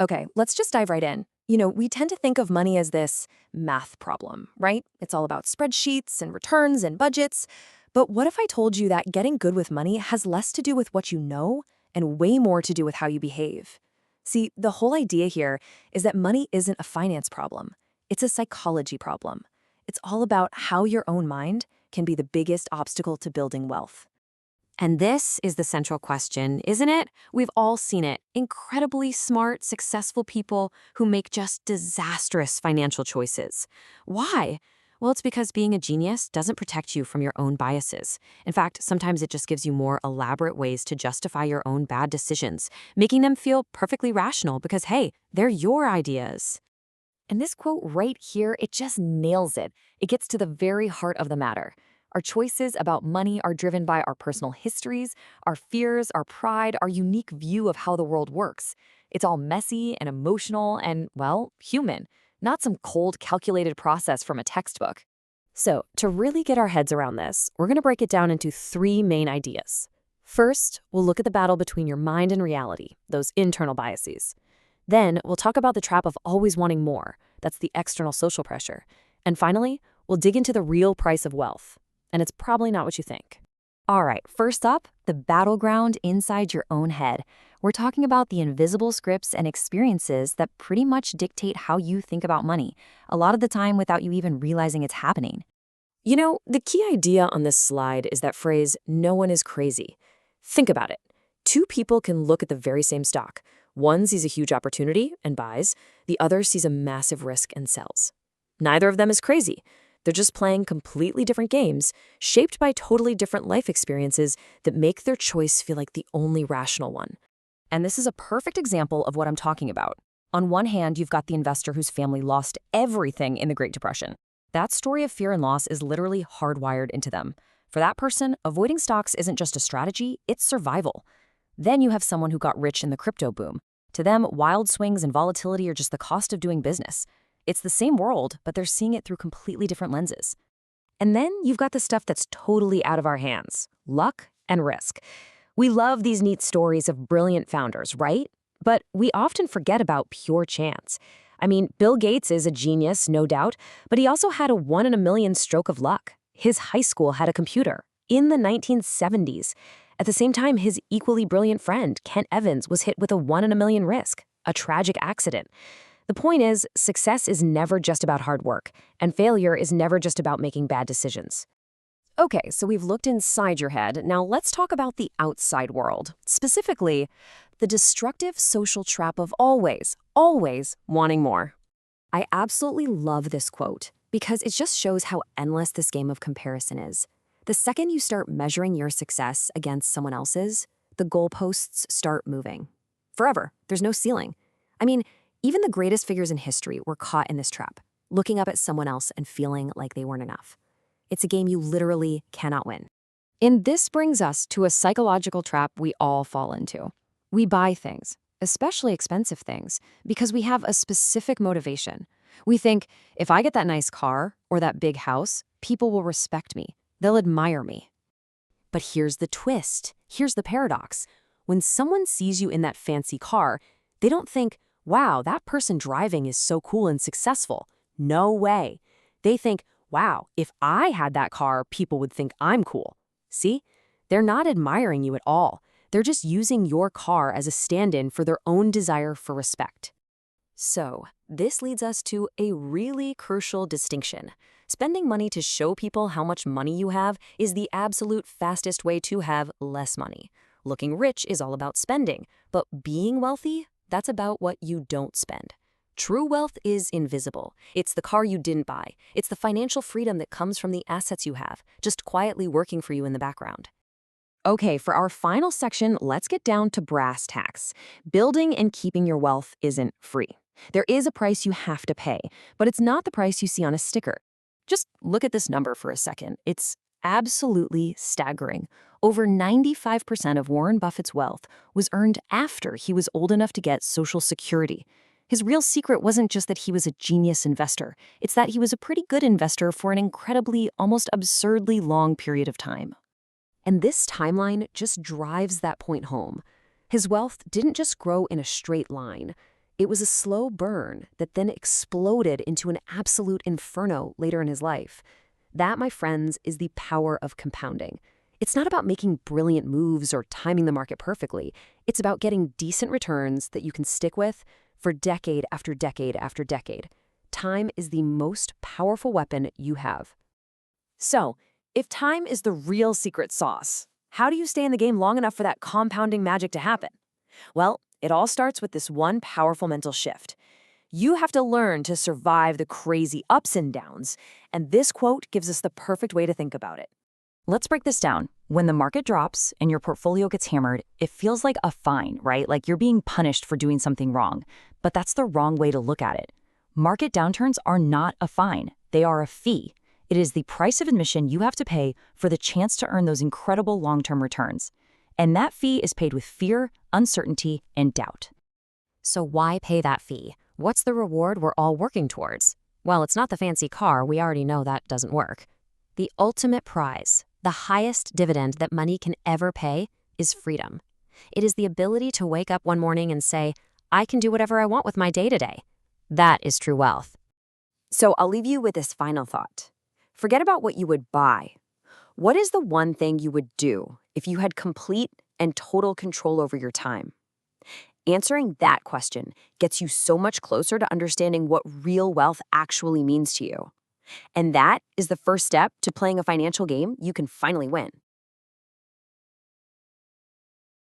Okay, let's just dive right in. We tend to think of money as this math problem, right? It's all about spreadsheets and returns and budgets. But what if I told you that getting good with money has less to do with what you know and way more to do with how you behave? See, the whole idea here is that money isn't a finance problem. It's a psychology problem. It's all about how your own mind can be the biggest obstacle to building wealth. And this is the central question, isn't it? We've all seen it. Incredibly smart, successful people who make just disastrous financial choices. Why? Well, it's because being a genius doesn't protect you from your own biases. In fact, sometimes it just gives you more elaborate ways to justify your own bad decisions, making them feel perfectly rational because, hey, they're your ideas. And this quote right here, it just nails it. It gets to the very heart of the matter. Our choices about money are driven by our personal histories, our fears, our pride, our unique view of how the world works. It's all messy and emotional and, well, human, not some cold, calculated process from a textbook. So, to really get our heads around this, we're going to break it down into three main ideas. First, we'll look at the battle between your mind and reality, those internal biases. Then, we'll talk about the trap of always wanting more. That's the external social pressure. And finally, we'll dig into the real price of wealth. And it's probably not what you think. All right, first up, the battleground inside your own head. We're talking about the invisible scripts and experiences that pretty much dictate how you think about money, a lot of the time without you even realizing it's happening. The key idea on this slide is that phrase, no one is crazy. Think about it. Two people can look at the very same stock. One sees a huge opportunity and buys. The other sees a massive risk and sells. Neither of them is crazy. They're just playing completely different games, shaped by totally different life experiences that make their choice feel like the only rational one. And this is a perfect example of what I'm talking about. On one hand, you've got the investor whose family lost everything in the Great Depression. That story of fear and loss is literally hardwired into them. For that person, avoiding stocks isn't just a strategy, it's survival. Then you have someone who got rich in the crypto boom. To them, wild swings and volatility are just the cost of doing business. It's the same world, but they're seeing it through completely different lenses. And then you've got the stuff that's totally out of our hands, luck and risk. We love these neat stories of brilliant founders, right? But we often forget about pure chance. I mean, Bill Gates is a genius, no doubt, but he also had a 1 in a million stroke of luck. His high school had a computer in the 1970s. At the same time, his equally brilliant friend, Kent Evans, was hit with a 1 in a million risk, a tragic accident. The point is, success is never just about hard work, and failure is never just about making bad decisions. Okay, so we've looked inside your head. Now let's talk about the outside world. Specifically, the destructive social trap of always wanting more. I absolutely love this quote because it just shows how endless this game of comparison is. The second you start measuring your success against someone else's, the goalposts start moving. Forever, there's no ceiling. I mean, even the greatest figures in history were caught in this trap, looking up at someone else and feeling like they weren't enough. It's a game you literally cannot win. And this brings us to a psychological trap we all fall into. We buy things, especially expensive things, because we have a specific motivation. We think, if I get that nice car or that big house, people will respect me. They'll admire me. But here's the twist. Here's the paradox. When someone sees you in that fancy car, they don't think, wow, that person driving is so cool and successful. No way. They think, wow, if I had that car, people would think I'm cool. See? They're not admiring you at all. They're just using your car as a stand-in for their own desire for respect. So, this leads us to a really crucial distinction. Spending money to show people how much money you have is the absolute fastest way to have less money. Looking rich is all about spending, but being wealthy, that's about what you don't spend. True wealth is invisible. It's the car you didn't buy. It's the financial freedom that comes from the assets you have, just quietly working for you in the background. Okay, for our final section, let's get down to brass tacks. Building and keeping your wealth isn't free. There is a price you have to pay, but it's not the price you see on a sticker. Just look at this number for a second. It's absolutely staggering. Over 95% of Warren Buffett's wealth was earned after he was old enough to get Social Security. His real secret wasn't just that he was a genius investor. It's that he was a pretty good investor for an incredibly, almost absurdly long period of time. And this timeline just drives that point home. His wealth didn't just grow in a straight line. It was a slow burn that then exploded into an absolute inferno later in his life. That, my friends, is the power of compounding. It's not about making brilliant moves or timing the market perfectly. It's about getting decent returns that you can stick with for decade after decade after decade. Time is the most powerful weapon you have. So, if time is the real secret sauce, how do you stay in the game long enough for that compounding magic to happen? Well, it all starts with this one powerful mental shift. You have to learn to survive the crazy ups and downs, and this quote gives us the perfect way to think about it. Let's break this down. When the market drops and your portfolio gets hammered, it feels like a fine, right? Like you're being punished for doing something wrong. But that's the wrong way to look at it. Market downturns are not a fine. They are a fee. It is the price of admission you have to pay for the chance to earn those incredible long-term returns. And that fee is paid with fear, uncertainty, and doubt. So why pay that fee? What's the reward we're all working towards? Well, it's not the fancy car. We already know that doesn't work. The ultimate prize, the highest dividend that money can ever pay, is freedom. It is the ability to wake up one morning and say, I can do whatever I want with my day today. That is true wealth. So I'll leave you with this final thought. Forget about what you would buy. What is the one thing you would do if you had complete and total control over your time? Answering that question gets you so much closer to understanding what real wealth actually means to you. And that is the first step to playing a financial game you can finally win.